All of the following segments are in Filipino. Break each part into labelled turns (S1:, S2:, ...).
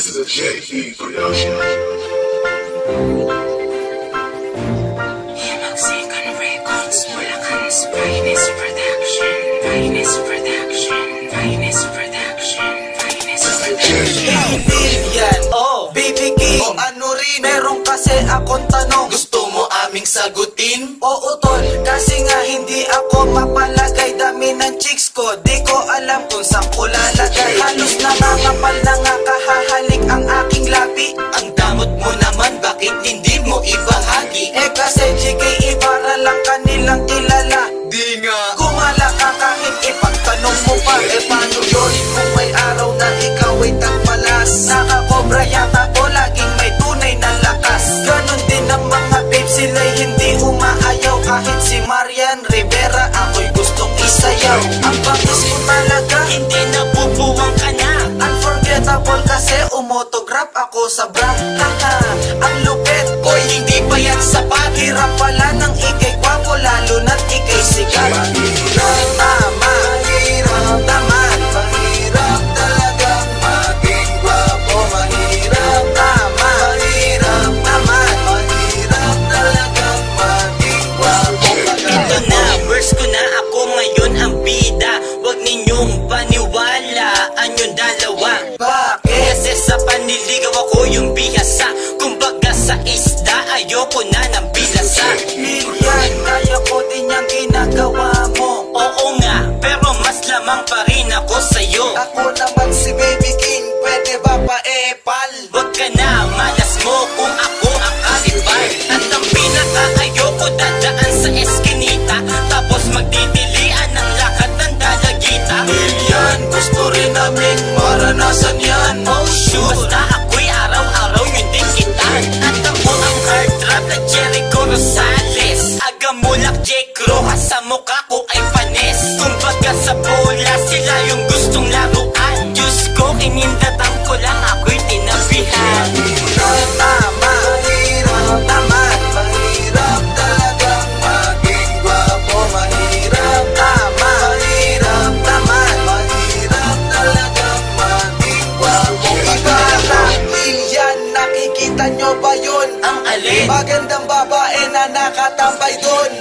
S1: This is a J.E. production.
S2: Himagsikan Records, Bulacan's Finest Production, Finest Production, Finest Production, Finest Production.
S3: Yan, oh, Baby King, o ano rin, meron kasi akong tanong. Gusto mo aming sagutin? Oo tol, kasi nga hindi ako mapalagay. Dami ng chicks ko, di ko alam kung saan ko lalagay. Halos nangangapal na nga kahahalik ang aking labi. Ang damot mo naman, bakit hindi mo ibahagi? Eh kasi GK Ibarra lang kanilang kilala. Di nga gumala ka kahit ipagtanong mo pa. Eh paano yun kung may araw na ikaw ay tagmalas? Nakakobra yata ko, laging may tunay na lakas. Ganon din ang mga babe, sila'y hindi umaayaw. Kahit si Marian Rivera, ako'y gustong isayaw. Ang bangis mo talaga, hindi nabubuwang ka na. Unforgettable kasi umotograph ako sa bra. Haha, ang lupit, boy, hindi pa yan sapat. Hirap pala ng ikay gwapo, lalo na't ikay sikat. Mahirap naman, mahirap naman, mahirap talagang maging gwapo. Mahirap naman, mahirap naman, mahirap talagang maging gwapo.
S4: Ito na, verse ko na, ako ngayon ang bida. Huwag ninyong paniwalaan yung dalawa.
S3: Bakit?
S4: Kasi sa panliligaw ako yung bihasa. Kumbaga sa isda, ayoko na ng bilasa.
S3: Lilian, kaya ko din yung ginagawa mo.
S4: Oo nga, pero mas lamang pa rin ako sa'yo.
S3: Ako naman si Baby King, pwede ba pa-epal?
S4: Huwag ka na, malas mo kung ako ang karibal. At ang pinaka-ayoko, dadaan sa eskinita, tapos magdidilian ng lahat ng dalagita.
S3: Lilian, gusto rin namin maranasan yan.
S4: Oh shoot, basta ako'y araw-araw yun din kita. At ako ang heartthrob na Jericho Rosales. Agamulak Jake Rojas, sa mukha ko ay panis. Kumbaga sa bola, sila yung gustong laruan. Diyos ko, inindatan ko lang, ako'y tinabihan.
S3: Mahirap naman, mahirap naman, mahirap talagang maging gwapo. Mahirap naman, mahirap naman, mahirap talagang maging gwapo. Ibarra, Lilian, nakikita nyo ba yun?
S4: Ang alin?
S3: Magandang babae na nakatambay dun.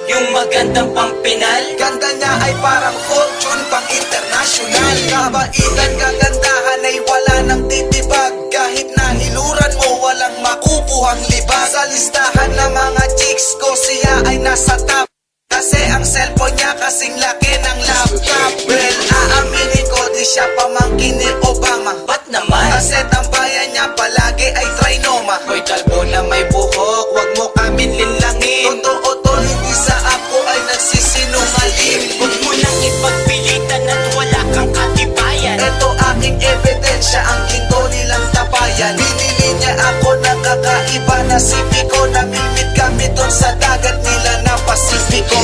S4: Yung magandang pampinal.
S3: Ganda niya ay parang fortune pang international. Kabaitan, kagandahan ay wala nang titibag. Kahit nahiluran mo, walang makukuhang libag. Sa listahan ng mga chicks ko, siya ay nasa top. Kasi ang cellphone niya kasing laki ng laptop. Well, aaminin ko, di siya pamangkin ni Obama.
S4: Ba't naman?
S3: Kasi tambayan niya palagi ay trinoma. Hoy kalbo na may buhok, wag mo kami linlangin. Totoo to, hindi sa ako ay nagsisinungaling.
S4: Huwag mo nang ipagpilitan at wala kang katibayan.
S3: Ito aking ebidensya, ang ginto nilang tabayan. Binili niya ako ng kakaiba na sipiko. Namimit kami dun sa dagat nila na Pasipiko.